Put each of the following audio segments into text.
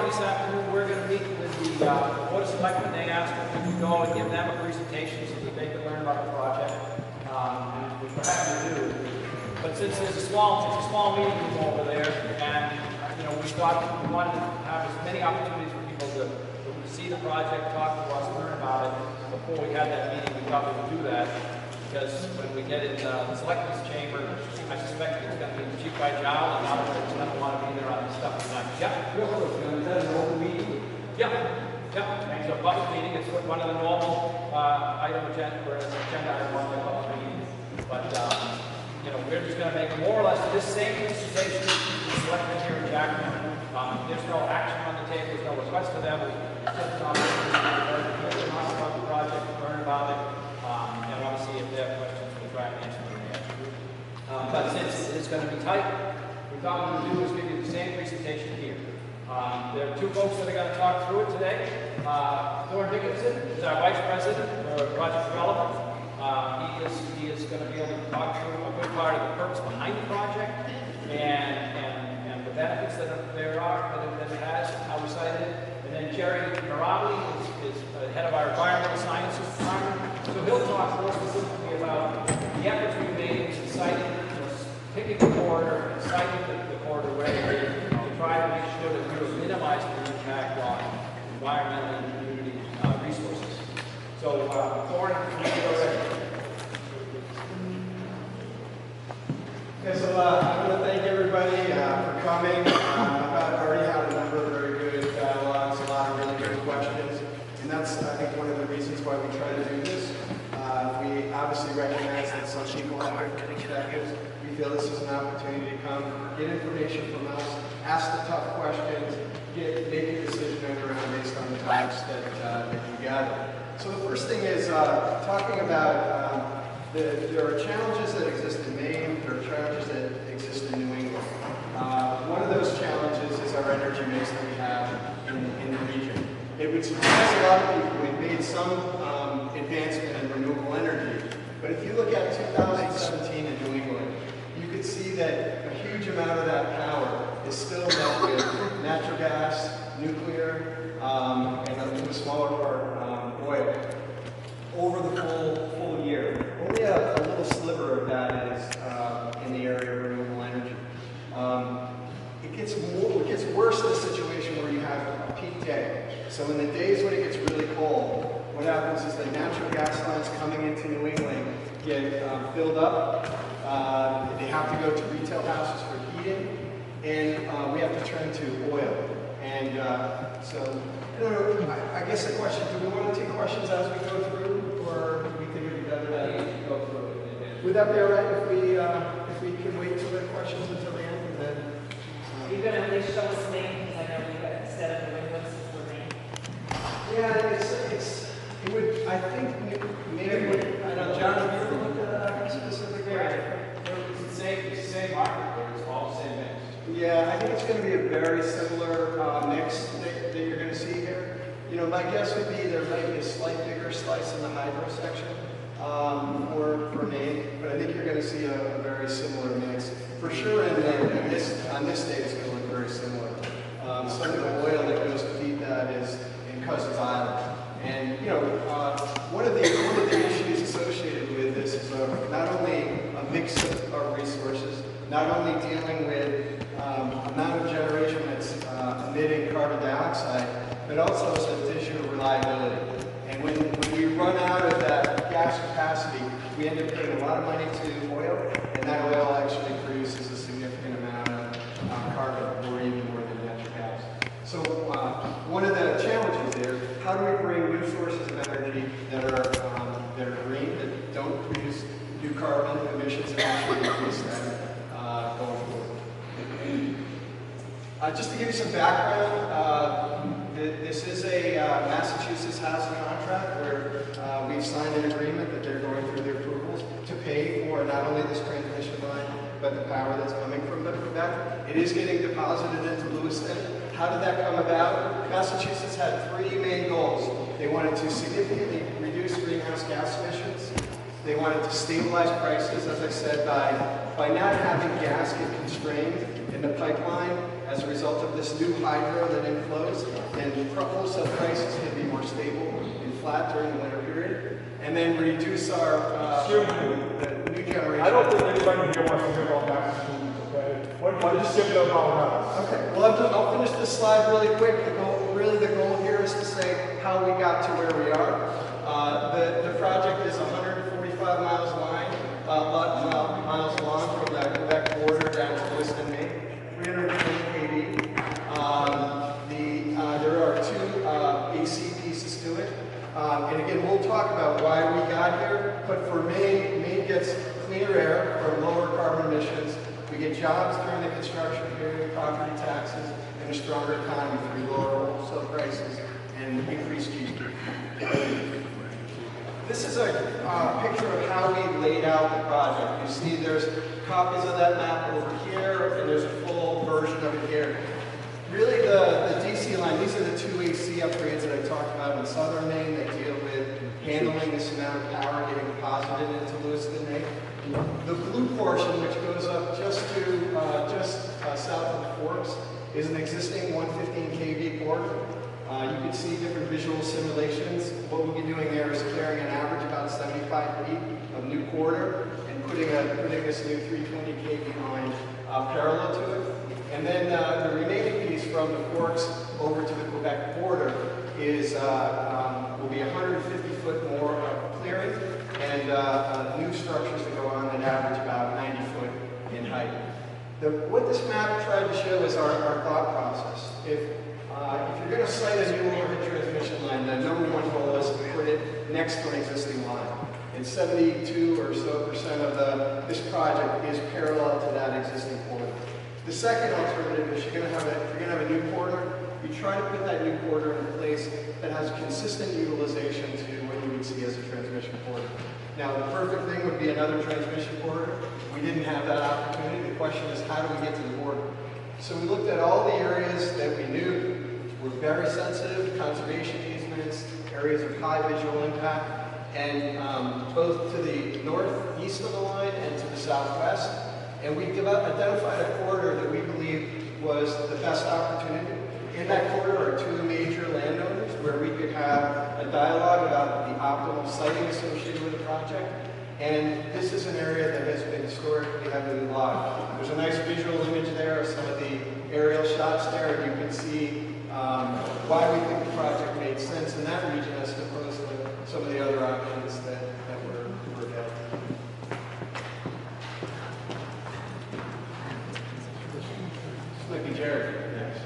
this afternoon, we're going to meet with the Board of Selectmen. They asked if we could go and give them a presentation so that they could learn about the project, which we're happy to do. But since it's a small meeting room over there, and we thought we wanted to have as many opportunities for people to see the project, talk to us, learn about it. Before we had that meeting, we thought we would do that because when we get in the Selectmen's chamber, I suspect it's going to be cheap by jowl, and a lot of folks don't want to be there on this stuff tonight. Yeah. Is that an open meeting? Yeah. It's a public meeting. It's one of the normal agenda items on the public meeting. But we're just going to make more or less this same presentation to the selectmen here in Jackman. There's no action on the table. There's no request to them. It's just on about the project, learn about it, and obviously if they have questions, we'll try and answer them. But since it's going to be tight, we thought what we would do is give you the same presentation here. There are two folks that are going to talk through it today. Thor Dickinson is our Vice President for Project Development. He is going to be able to talk through a good part of the purpose behind the project and the benefits that there are, that it has, how we cited it. And then Jerry Mirabli is the head of our Environmental Sciences Department. So he'll talk more specifically about the efforts we've made in citing, picking the corridor and citing the corridor regularly to try to make sure that we're minimizing the impact on environmental and community resources. So, Thorne, can you go ahead? Okay, so I want to thank everybody for coming. I've already had a number of very good dialogues, a lot of really good questions, and that's, I think, one of the reasons why we try to do this. We obviously recognize that some people have different perspectives. We feel this is an opportunity to come, get information from us, ask the tough questions, make a decision around based on the topics that you gather. So the first thing is talking about there are challenges that exist in Maine, there are challenges that exist in New England. One of those challenges is our energy mix that we have in the region. It would surprise a lot of people. We've made some advancement in renewable energy, but if you look at 2017 in New England, you could see that a huge amount of that power is still met with natural gas, nuclear, and a smaller part, oil. Over the full year, only a little sliver of that is in the area of renewable energy. It gets worse in a situation where you have a peak day. So in the days when it gets really cold, what happens is the natural gas lines coming into New England get filled up. They have to go to retail houses for heating, and we have to turn to oil. And so, I don't know, I guess the question, do we want to take questions as we go through, or do we think it would be better to go through it? Would that be all right if we can wait till the questions until the end, and then? Are you going to at least show us Maine? Because I know we got instead of the windows for Maine. Yeah, it would, I think, maybe it would, I know, John, have you ever looked at a specific area? It's the same market, but it's all the same mix. Yeah, I think it's going to be a very similar mix that you're going to see here. My guess would be there might be a slight bigger slice in the hydro section for Maine, but I think you're going to see a very similar mix. For sure, on this date, it's going to look very similar. Some of the oil that goes to feed that is in Cousins Island. And, one of the issues associated with this is not only a mix of resources, not only dealing with amount of generation that's emitting carbon dioxide, but also some issue of reliability. And when we run out of that gas capacity, we end up paying a lot of money to oil, and that oil actually produces a significant amount of carbon, or even more than natural gas. So one of the challenges there, how do we bring new sources of energy that are green, that don't produce new carbon emissions, and actually increase that going forward? Just to give you some background, this is a Massachusetts has a contract where we've signed an agreement that they're going through the approvals to pay for not only this transmission line, but the power that's coming from Quebec. It is getting deposited into Lewiston. How did that come about? Massachusetts had three main goals. They wanted to significantly reduce greenhouse gas emissions. They wanted to stabilize prices, as I said, by not having gas get constrained in the pipeline as a result of this new hydro that inflows, and wholesale prices can be more stable and flat during the winter period, and then reduce our the new generation. I don't think anybody here wants to hear about Massachusetts, okay? Why just skip it about Okay, well, I'll finish this slide really quick. The goal here is to say how we got to where we are. The project is 145 miles miles long from the Quebec border down to Lewiston, Maine, 320 kV. There are two AC pieces to it. And again, we'll talk about why we got here, but for Maine gets cleaner air from lower carbon emissions. We get jobs during the construction period, property taxes, and a stronger economy through lower wholesale prices and increased GDP. This is a picture of how we laid out the project. You see there's copies of that map over here, and there's a full version of it here. Really, the DC line, these are the two AC upgrades that I talked about in southern Maine that deal with handling this amount of power getting deposited into Lewiston, Maine. The blue portion, which goes up just south of the Forks, is an existing 115 kV port. You can see different visual simulations. What we'll be doing there is clearing an average about 75 feet of new corridor and putting this new 320 kV line parallel to it. And then the remaining piece from the Forks over to the Quebec border is will be 150 foot more of clearing and new structures that go on that average about 90 foot in height. What this map tried to show is our thought process. If you're going to site a new overhead transmission line, the number one goal is to put it next to an existing line. And 72% or so of this project is parallel to that existing corridor. The second alternative is if you're going to have a new corridor, you try to put that new corridor in a place that has consistent utilization to what you would see as a transmission corridor. Now, the perfect thing would be another transmission corridor. We didn't have that opportunity. The question is, how do we get to the border? So we looked at all the areas that we knew were very sensitive, conservation easements, areas of high visual impact, and both to the northeast of the line and to the southwest. And we identified a corridor that we believed was the best opportunity. In that corridor are two major landowners where we could have a dialogue about the optimal siting associated with the project. And this is an area that has been historically heavily logged. There's a nice visual image there of some of the aerial shots there, and you can see why we think the project made sense in that region as opposed to some of the other options that were available. This might be Jared. Yes.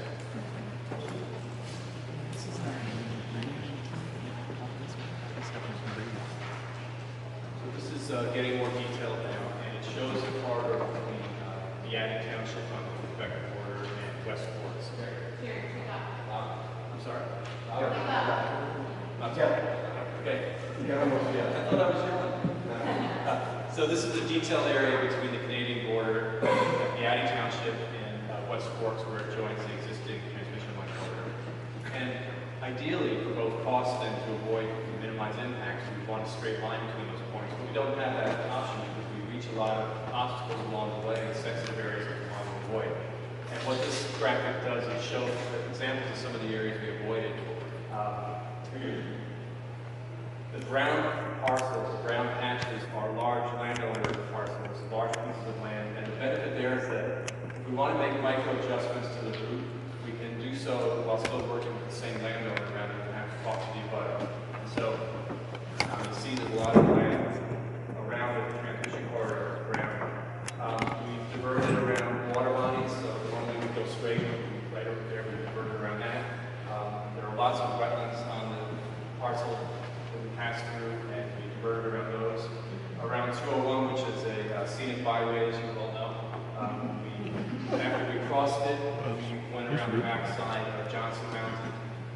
So this is getting more detailed now, and it shows the corridor between the Adding Township on the Quebec border and West Forks. I'm sorry? Not sorry. Okay. I thought I was here. So this is the detailed area between the Canadian border, the Adding Township, and West Forks, where it joins the existing transmission line corridor. And ideally, for both cost and to avoid and minimize impacts, we want a straight line between those points. But we don't have that option because we reach a lot of obstacles along the way and sensitive areas that we want to avoid. And what this graphic does is show examples of some of the areas we avoided. The brown parcels, the brown patches are large landowner parcels, large pieces of land, and the benefit there is that if we want to make micro adjustments to the route, we can do so while still working with the same landowner rather than have to talk to the abutter. And so you see there's a lot of land around the transmission corridor brown. We've diverted around water bodies, so normally we go straight right over there, we diverted around that. There are lots of wetlands on the parcel that we pass through, and we diverted around those. Around 201, which is a scenic byway, as you all know, after we crossed it, we went around the backside of Johnson Mountain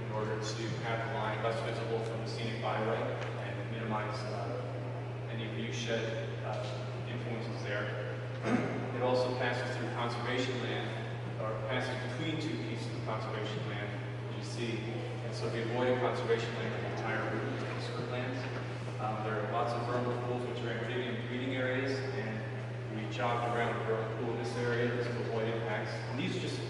in order to have the line less visible from the scenic byway and minimize any viewshed influences there. It also passes through conservation land, or passes between two pieces of conservation land, as you see. And so we avoided conservation land for the entire route of conserved lands. There are lots of vernal pools, which are amphibian breeding areas, and we jogged around the vernal pool in this area to avoid impacts. And these are just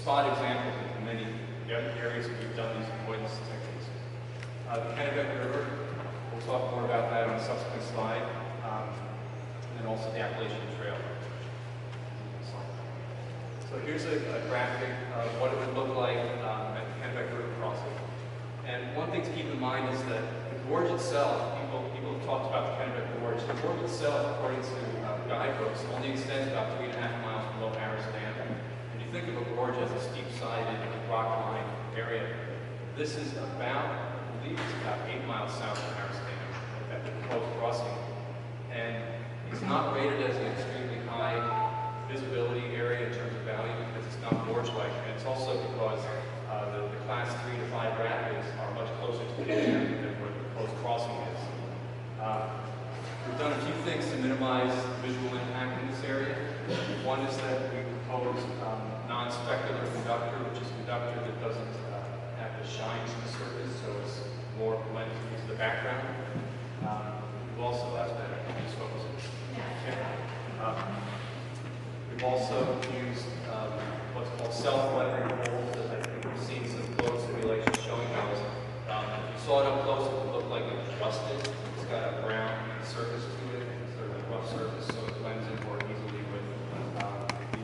spot examples of the many areas that we've done these avoidance techniques. The Kennebec River, we'll talk more about that on a subsequent slide, and also the Appalachian Trail. So here's a graphic of what it would look like at the Kennebec River crossing. And one thing to keep in mind is that the gorge itself, people have talked about the Kennebec Gorge. The gorge itself, according to guidebooks, only extends about 3.5 miles below Harris Dam. And you think of a gorge as a steep-sided rock line area. This is about, I believe it's about 8 miles south of Harris Dam at the proposed crossing. And it's not rated as an extremely high visibility area in terms of value because it's not gorge-like. And it's also because the class 3 to 5 rapids are much closer to the area than where the proposed crossing is. We've done a few things to minimize visual impact in this area. One is that we propose non-specular conductor, which is a conductor that doesn't have the shine to the surface, so it's more blended into the background. We've also, that's better, just focus it. We've also used what's called self-lettering holes that I think we've seen some flow simulations showing those. If you saw it up close, it would look like it was rusted. It's got a brown surface to it, sort of a rough surface, so it blends in more easily with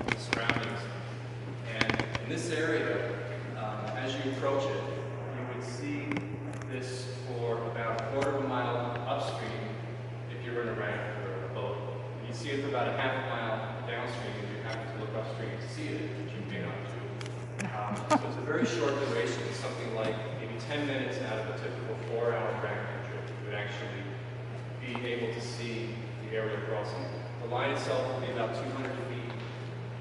the surroundings. And in this area, as you approach it, you would see this for about 1/4 mile upstream if you're in a raft or a boat. You see it for about 1/2 mile downstream if you happen to look upstream to see it, which you may not do. So it's a very short duration. It's something like maybe 10 minutes out of a typical 4-hour rafting trip. You would actually be able to see the area crossing. The line itself will be about 200 feet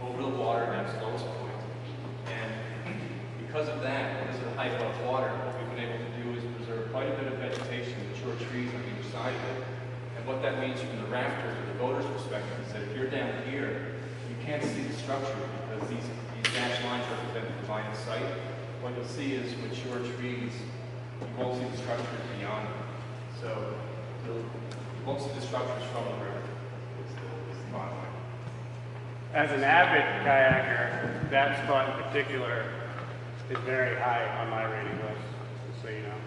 over the water at its lowest point. And because of that, because of the height above water, what we've been able to do is preserve quite a bit of vegetation, mature trees on either side of it. And what that means from the rafters or the boater's perspective is that if you're down here, you can't see the structure because these dashed lines represent the line of sight. What you'll see is mature trees. You won't see the structures beyond them. So you won't see the structures from the river. Is the bottom line. As an avid kayaker, that spot in particular is very high on my rating list, just so you know.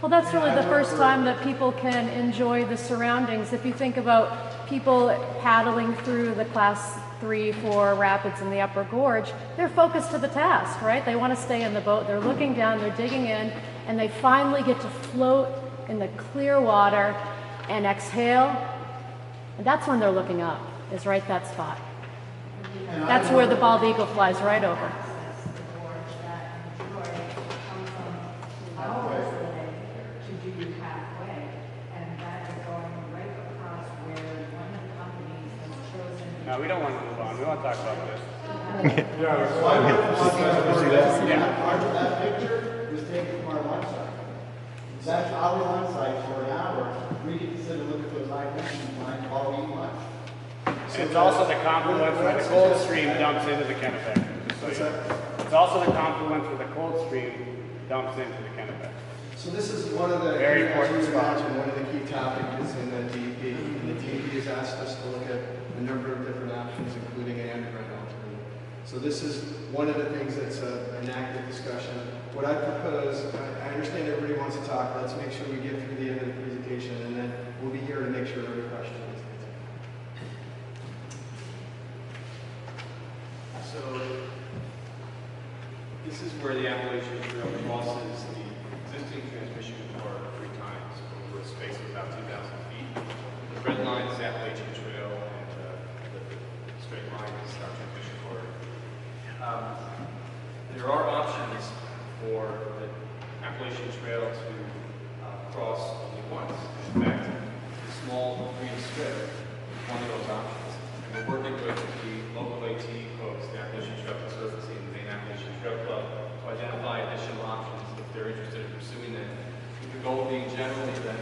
Well, that's really the first time that people can enjoy the surroundings. If you think about people paddling through the class 3, 4 rapids in the upper gorge, they're focused to the task, right? They want to stay in the boat, they're looking down, they're digging in, and they finally get to float in the clear water and exhale. And that's when they're looking up, is right that spot. That's where the bald eagle flies right over. No, we don't want to move on. We want to talk about this. That picture was taken from our lunch site. That's our lunch site for an hour. We get to sit and look at those eyewitnesses lines while we eat lunch. And it's also the confluence where the cold stream dumps into the Kennebec. It's also the confluence where the cold stream dumps into the Kennebec. So this is one of the, Very as important you would spot. imagine, one of the key topics in the DEP. And the DEP has asked us to look at a number of different options, including an underground alternative. So this is one of the things that's an active discussion. What I propose, I understand everybody wants to talk. Let's make sure we get through the end of the presentation, and then we'll be here to make sure every question is answered. So this is where the Appalachian Trail crosses the existing transmission core 3 times over a space of about 2,000 feet. The red line is the Appalachian Trail, and the straight line is our transmission core. There are options for the Appalachian Trail to cross only once. In fact, the small green strip is one of those options. And we're working with the local AT folks, the Appalachian Trail Conservancy and the Maine Appalachian Trail Club, to identify additional options if they're interested in pursuing them. With the goal being generally that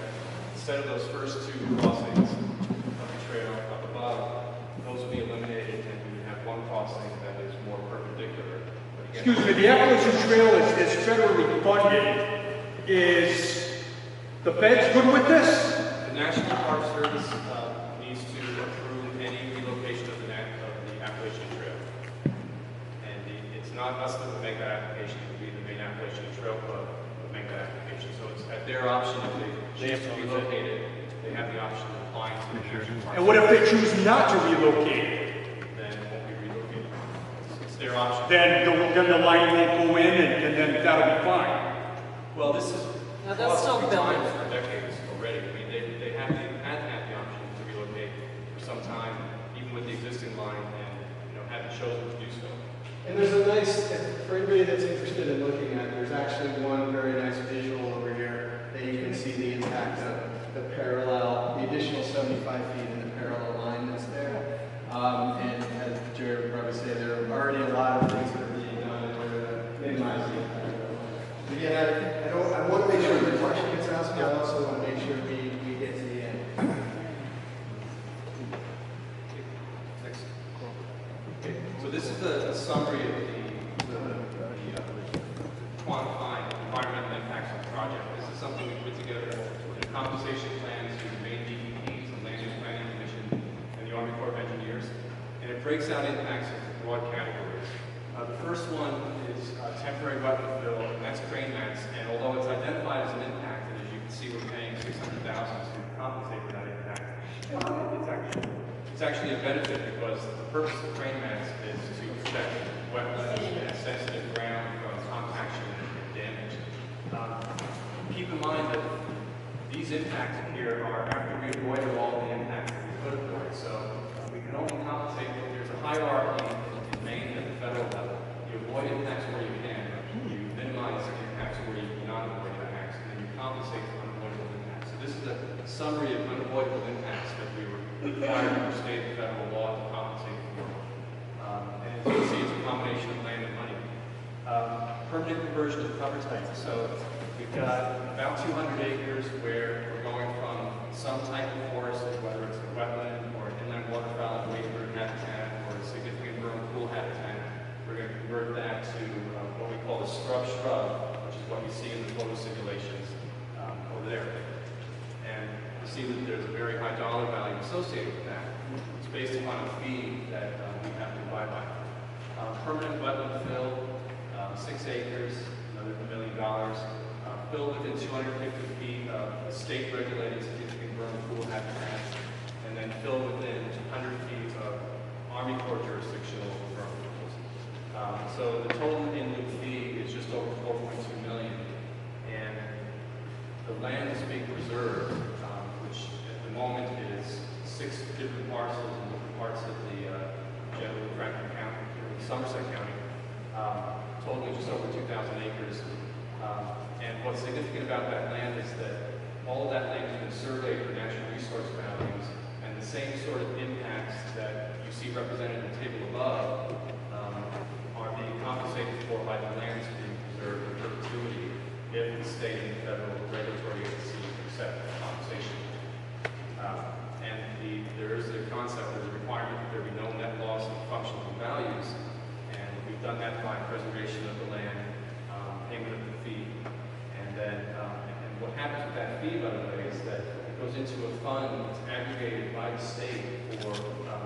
instead of those first 2 crossings of the trail up above, those will be eliminated and we would have one crossing that is more perpendicular. Excuse me, the Appalachian Trail is federally funded. Is the feds good with this? The National Park Service needs to approve any relocation of the Appalachian Trail. And it's not us that would make that application, it would be the Maine Appalachian Trail Club that would make that application. So it's at their option, if they choose to relocate it, they have the option of applying to the national park. And what if they choose not to relocate it? Then it won't be relocated. It's their option. Then the line won't go in and then that'll be fine. Well, this is No, they'll still three build it. times for decades already. I mean, they had had the option to relocate for some time, even with the existing line, and hadn't chosen to do so. And there's a nice, for anybody that's interested in looking at, there's actually one very nice visual over here that you can see the impact of the parallel, the additional 75 feet in the parallel line that's there. And as Jared would probably say, there are already a lot of things that are being done in order to minimize the impact of the line. But again, I want to make sure the question gets asked, but I also want to make sure we get to the end. Okay, so this is a summary of the quantified environmental impacts of the project. This is something we put together in a compensation plan to the Maine DEPs, the Land Use Planning Commission, and the Army Corps of Engineers. And it breaks out impacts into broad categories. The first one is temporary wetland fill, and that's crane mats. And although it's identified as an impact, and as you can see, we're paying $600,000 to compensate for that impact, it's actually a benefit because the purpose of crane mats is to protect wetlands and sensitive ground from compaction and damage. Keep in mind that these impacts here are after we avoided all the impacts that we could avoid. So we can only compensate when there's a hierarchy in Maine at the federal level. You avoid impacts where you can, you minimize impacts where you cannot avoid impacts, and then you compensate for unavoidable impacts. So this is a summary of unavoidable impacts that we were required under state and federal law to compensate for. And as you can see, it's a combination of land and money. Permanent conversion of cover type. So we've got about 200 acres where we're going from some type of forest, whether it's a wetland or an inland waterfowl wadebird habitat or a significant vernal pool habitat. We're going to convert that to what we call a scrub, which is what you see in the photo simulations over there. And you see that there's a very high dollar value associated with that. It's based upon a fee that we have to abide by. Permanent wetland fill, 6 acres, another $1 million. Fill within 250 feet of a state-regulated significant vernal pool habitat, and then fill within 100 feet of Army Corps jurisdictional vernal pools. So the total in lieu fee is just over $4.2 million, and the land is being preserved, which at the moment is 6 different parcels in different parts of the general Franklin County, Somerset County, totaling just over 2,000 acres. And what's significant about that land is that all of that land has been surveyed for natural resource values, and the same sort of impacts that you see represented in the table above are being compensated for by the lands being preserved in perpetuity if the state and federal regulatory agencies accept compensation. There is a concept, there's a requirement that there be no net loss of functional values, and we've done that by preservation of the land, payment of the fee, and then and what happens with that fee, by the way, is that it goes into a fund that's aggregated by the state for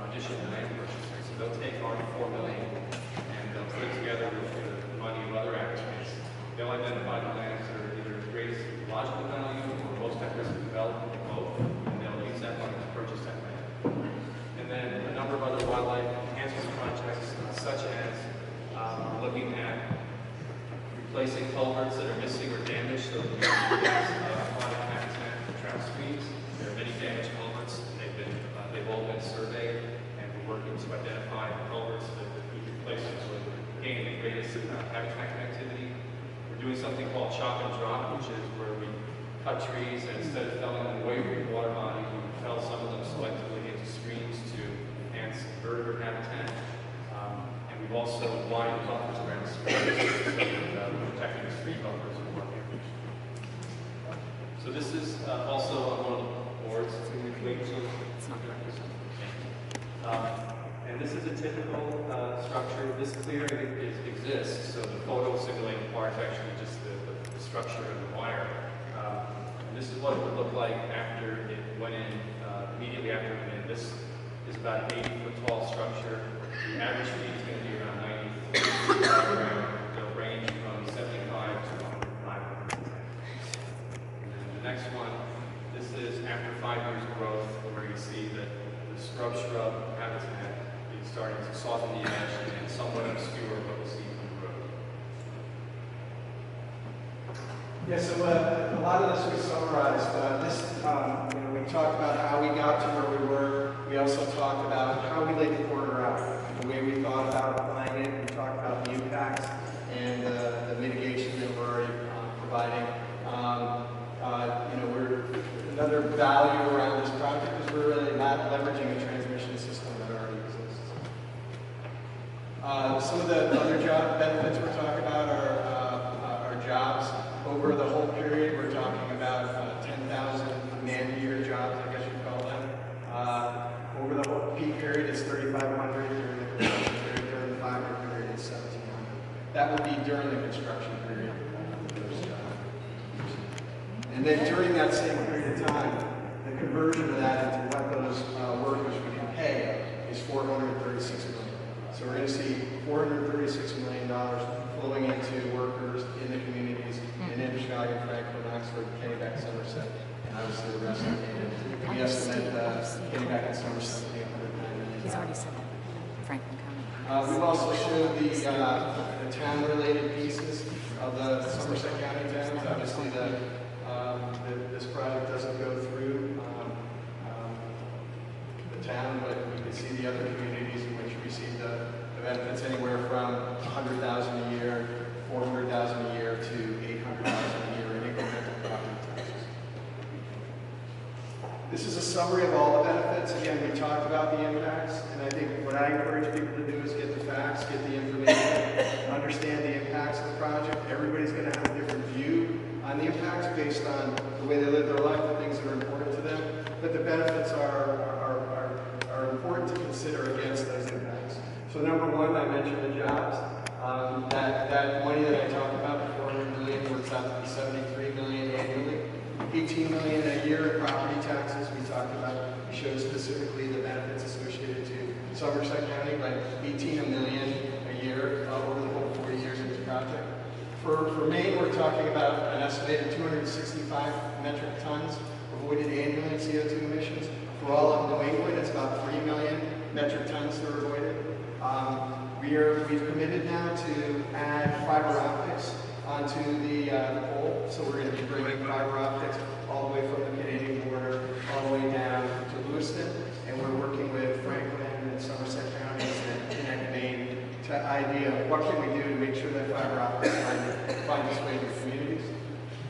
additional land purchases. So they'll take our $4 million and they'll put it together with the money of other applicants. They'll identify the lands that are either the greatest ecological value or most at risk of development, or both, and they'll use that money to purchase that land. And then a number of other wildlife enhancement projects, such as looking at replacing culverts that are missing or damaged so that we can use aquatic habitat for trout streams. There are many damaged culverts. They've all been surveyed, and we're working to identify culverts that we can replace would gain the greatest habitat connectivity. We're doing something called chop and drop, which is where we cut trees, and instead of felling them away from the water body, we fell some of them selectively into streams to enhance vertebrate habitat. And we've also widened buffers around streams so that we're protecting the stream buffers and whatnot. So this is also on one of the boards. And this is a typical structure. This clearing exists, so the photo simulated part is actually just the structure of the wire. And this is what it would look like after it went in, immediately after it went in. This is about an 80-foot tall structure. The average speed is going to be around 90 They'll range from 75 to 510. And the next one, this is after 5 years of growth, where you see that the shrub habitat is starting to soften the edge and somewhat obscure what we'll see from the road. Yeah, so a lot of this was summarized. We talked about how we got to where we were. We also talked about how we laid the corridor out, the way we thought about applying it. We talked about the impacts and the mitigation that we're already providing. We're another value around this project is we're really not leveraging a transmission system that already exists. Some of the other job benefits we're talking about are jobs. Over the whole period, we're talking about 10,000 man-year jobs, I guess you'd call them. Over the whole peak period, it's 3,500. During the construction period, during the 5-year period, it's 1,700. That will be during the construction period. And then during that same period of time, the conversion of that into what those workers we can pay is $436 million. So we're going to see $436 million flowing into workers in the communities in Indus Valley, Franklin, Oxford, Kennebec, Somerset, and obviously the rest of the Canada. We estimate Kennebec and Somerset will be $109 million. He's already said that. Franklin County. We've also showed the town-related pieces of the Somerset County towns. Obviously, this project doesn't go through the town, but you can see the other communities in which receive the benefits anywhere from $100,000 a year, $400,000 a year, to $800,000 a year in incremental property taxes. This is a summary of all the benefits. Again, we talked about the impacts, and I think what I encourage people to do is get the facts, get the information, understand the impacts of the project. Everybody's going to have a different view on the impacts based on the way they live their life, the things that are important to them. But the benefits are important to consider against those impacts. So number one, I mentioned the jobs. That money that I talked about, the $400 million, works out to be $73 million annually. $18 million a year in property taxes. We talked about, we showed specifically the benefits associated to Somerset County, but $18 million a year over the whole 40 years of this project. For Maine, we're talking about an estimated 265 metric tons avoided annually in CO2 emissions. For all of New England, it's about 3 million metric tons that are avoided. We've committed now to add fiber optics onto the pole, so we're going to be bringing fiber optics all the way from the Canadian border all the way down to Lewiston, and we're working with Franklin and Somerset counties and Connect Maine to idea what can we do to make sure that fiber optics find its way to the communities.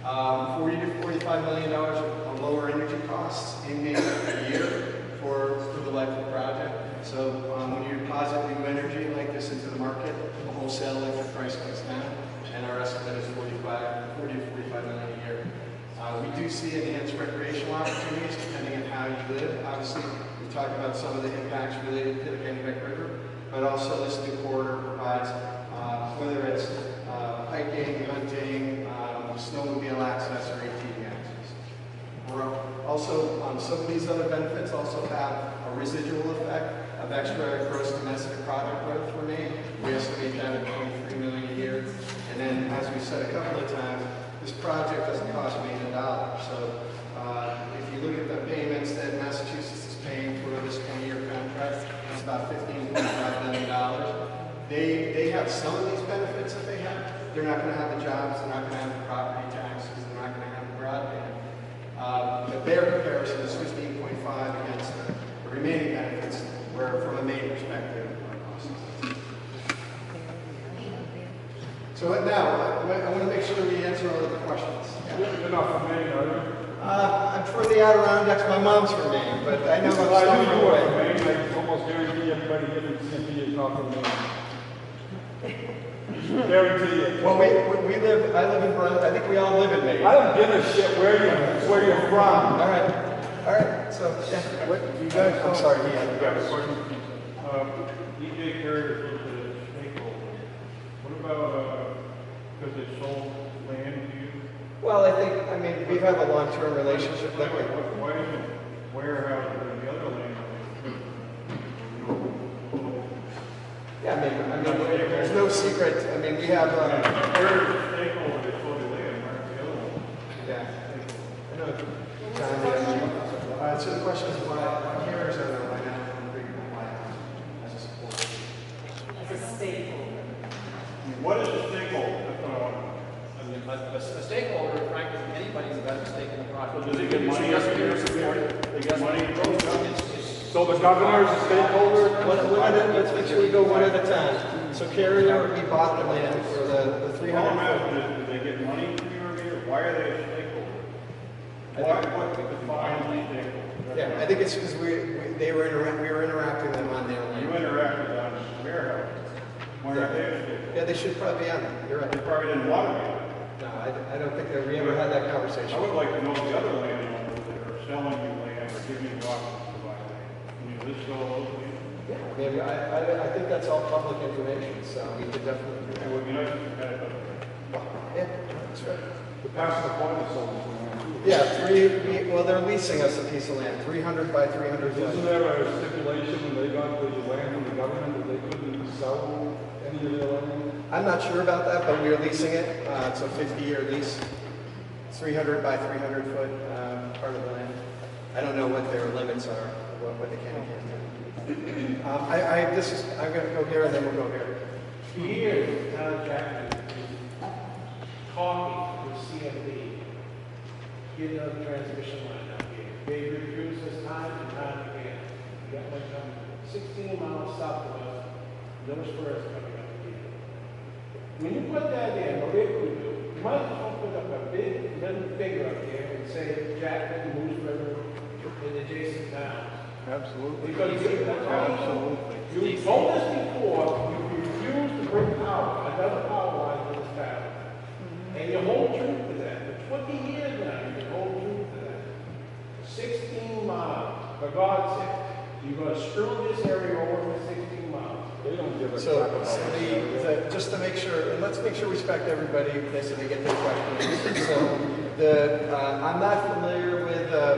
$40 to $45 million of lower energy costs in Maine a year for the life of the project. So when you deposit new energy like this into the market, the wholesale electric price goes down, and our estimate is $40 to $45 million a year. We do see enhanced recreational opportunities depending on how you live. Obviously, we've talked about some of the impacts related to the Kennebec River, but also this new corridor provides, whether it's hiking, hunting, snowmobile access, or ATV access. Also, some of these other benefits also have a residual effect of extra gross domestic product growth for Maine. We estimate that at $23 million a year. And then, as we said a couple of times, this project doesn't cost Maine a dollar. So if you look at the payments that Massachusetts is paying for this 20-year contract, it's about $15.5 million. They have some of these benefits that they have. They're not going to have the jobs, they're not going to have the property taxes, they're not going to have the broadband. But their comparison is 15.5 against the remaining benefits, where from a Maine perspective, so now, I want to make sure that we answer all of the questions. You're not from Maine, are you? I'm from the Adirondacks. My mom's from Maine, but I know I'm Well, I still knew from you were Maine. from Maine. I almost guarantee everybody here in CMP is not from Maine. Guarantee it. Well, I live in Brooklyn. I think we all live in Maine. I don't give a shit where you're from. All right. So, yeah. What you guys? I'm sorry. I got a question. DJ carried into the stakeholder. What about because they sold land to you? Well, I mean, we've had a long-term relationship. Why isn't warehouse and the other land? Yeah, I mean, there's no secret. I mean, we have, Where is the stakeholder that's supposed to land, where's the other one? yeah. I know. So the question is why carriers are there right now from pre-compliant as a support? As a stakeholder. What is the stakeholder? That's what I want to know. I mean, a stakeholder, frankly, anybody's got a stake in the project. So does he get money every year? They get money from the government? So the governor is a stakeholder? Let's make sure we go one at a time. So carrier, we bought the land for the All 300. I'm asking is, do they get money from you every year? Why are they a stakeholder? What defines a stakeholder? Yeah, I think it's because we were interacting them on their You land. interacted on warehouse. Why are they a stakeholder? Yeah, they should probably be on there. You're They right. probably didn't want to be. No, I don't think that we ever had that I conversation. would like to know the other landowners that are selling you land or giving you options to buy land. Can you list all those names? Yeah, maybe, I think that's all public information, so we could definitely do It that. would be nice if you had it. Yeah, that's right. The past appointment sold this land too. Yeah, well, they're leasing us a piece of land, 300 by 300 Isn't foot. there a stipulation when they got the land from the government that they couldn't sell any of their land? I'm not sure about that, but we're leasing it. It's a 50-year lease. It's 300 by 300 foot part of the land. I don't know what their limits are, what they can and can't do. I'm going to go here and then we'll go here. For years, the town of Jackman is talking with CMP, getting on the transmission line up here. They refuse us time and time again. We got one coming 16 miles south of us, Village Forest coming up here. When you put that in, what it would do, you might as well put up a big little figure up here and say Jackman, Moose River, and adjacent towns. Absolutely. Because that's all you told us before, you refused to bring power, another power line to this town. And you hold true to that. For 20 years now, you hold true to that. 16 miles, for God's sake. You're going to screw this area over for 16 miles. They don't give a So, crap about just to make sure, and let's make sure we respect everybody so they get their questions. So, I'm not familiar with the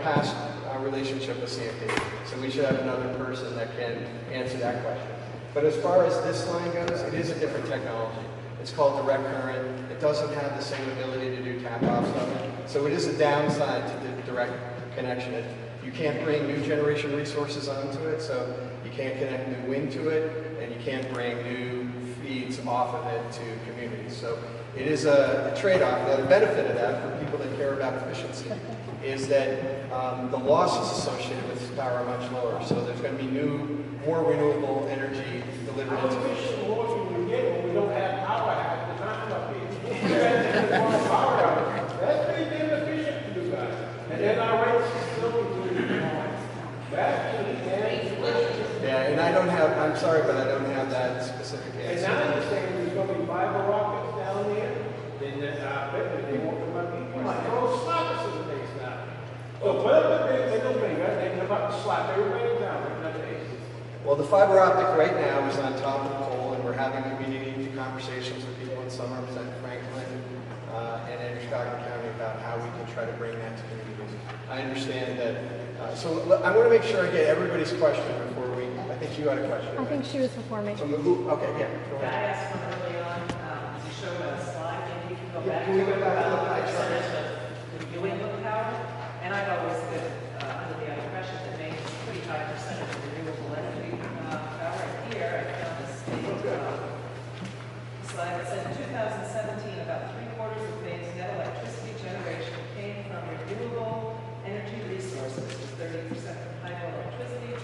past relationship with CMP, so we should have another person that can answer that question. But as far as this line goes, it is a different technology. It's called direct current. It doesn't have the same ability to do tap-offs of it. So it is a downside to the direct connection. You can't bring new generation resources onto it, so you can't connect new wind to it, and you can't bring new feeds off of it to communities. So it is a trade-off. Now, the benefit of that for people that care about efficiency is that the losses associated with this power are much lower. So there's going to be more renewable energy delivered How into efficient more can we get when we don't have power half the time up here? Power out. That's pretty damn efficient to you guys. And then our rates still include that to the Yeah, and I don't have, I'm sorry, but I don't have that specific And answer. now you're saying there's going to be fiber rockets down there, then I bet that they won't come up here. You might throw slappers in the face now. So whatever they don't bring, they come up and slap everybody down with their faces. Well, the fiber optic right now is on top of the pole, and we're having community conversations with people in Somerset, Franklin, and in Chicago County about how we can try to bring that to communities. I understand that, so I want to make sure I get everybody's question before I think you had a question. I think she was before me. Okay, yeah, go I ahead. asked one early on, to show a slide, and you can go Yeah, back can to we go back to the about pie the chart? percentage of the New England power. And I've always been under the impression that Maine is a pretty high percentage of renewable energy power. And here, I found this slide that said in 2017, about 3/4 of Maine's net electricity generation came from renewable energy resources, 30% from hydroelectricity,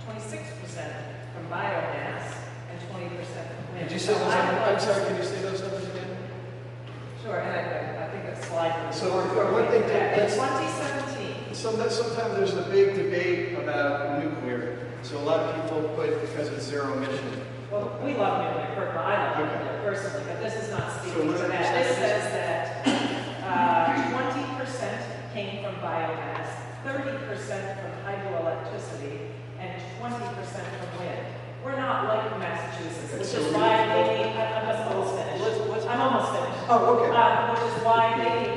26% from biomass, and 20% from wind. Did you say those numbers? I'm sorry, can you say those numbers again? Sure, and I think that slide was. So, one thing to- In 2017. Sometimes there's a big debate about nuclear. So a lot of people put because it's zero emission. Well, we love nuclear, I love nuclear personally, but this is not speaking what to are the that. This percentages? says that 20% came from biomass, 30% from hydroelectricity, and 20% from wind. We're not like Massachusetts, which is why they need, I'm almost finished. I'm almost finished. Oh, okay. Which is why they need